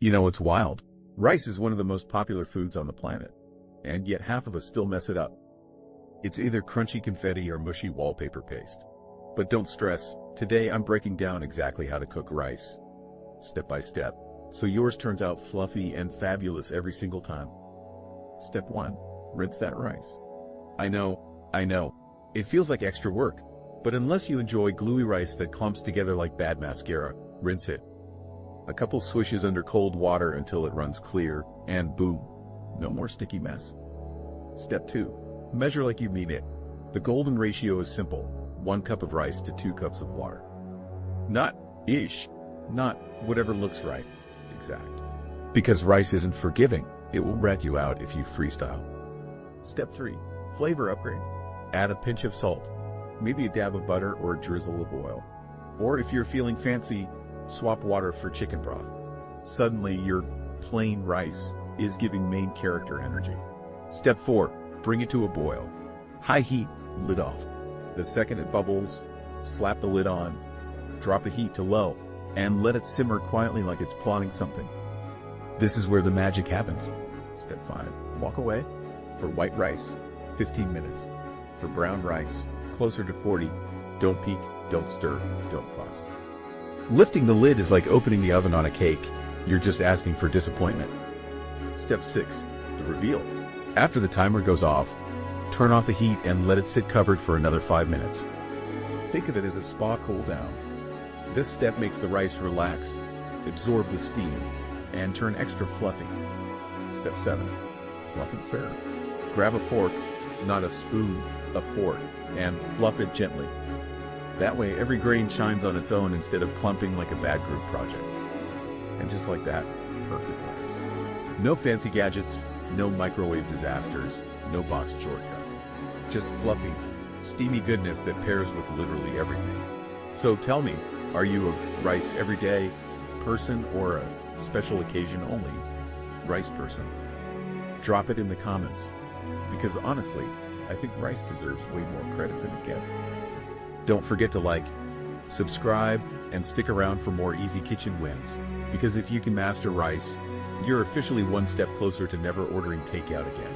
You know what's wild? Rice is one of the most popular foods on the planet, and yet half of us still mess it up. It's either crunchy confetti or mushy wallpaper paste. But don't stress, today I'm breaking down exactly how to cook rice, step by step, so yours turns out fluffy and fabulous every single time. Step 1. Rinse that rice. I know, it feels like extra work, but unless you enjoy gluey rice that clumps together like bad mascara, rinse it. A couple swishes under cold water until it runs clear, and boom, no more sticky mess. Step 2. Measure like you mean it. The golden ratio is simple, 1 cup of rice to 2 cups of water. Not whatever looks right, exact. Because rice isn't forgiving, it will rat you out if you freestyle. Step 3. Flavor upgrade. Add a pinch of salt, maybe a dab of butter or a drizzle of oil. Or if you're feeling fancy, swap water for chicken broth. Suddenly your plain rice is giving main character energy. Step 4. Bring it to a boil. High heat, lid off. The second it bubbles, slap the lid on, drop the heat to low, and let it simmer quietly like it's plotting something. This is where the magic happens. Step 5. Walk away. For white rice, 15 minutes. For brown rice, closer to 40. Don't peek, don't stir, don't fuss. Lifting the lid is like opening the oven on a cake. You're just asking for disappointment. Step 6. The reveal. After the timer goes off, turn off the heat and let it sit covered for another 5 minutes. Think of it as a spa cool down. This step makes the rice relax, absorb the steam, and turn extra fluffy. Step 7. Fluff and serve. Grab a fork, not a spoon, a fork, and fluff it gently. That way every grain shines on its own instead of clumping like a bad group project. And just like that, perfect rice. No fancy gadgets, no microwave disasters, no boxed shortcuts. Just fluffy, steamy goodness that pairs with literally everything. So tell me, are you a rice everyday person or a special occasion only rice person? Drop it in the comments, because honestly, I think rice deserves way more credit than it gets. Don't forget to like, subscribe, and stick around for more easy kitchen wins, because if you can master rice, you're officially one step closer to never ordering takeout again.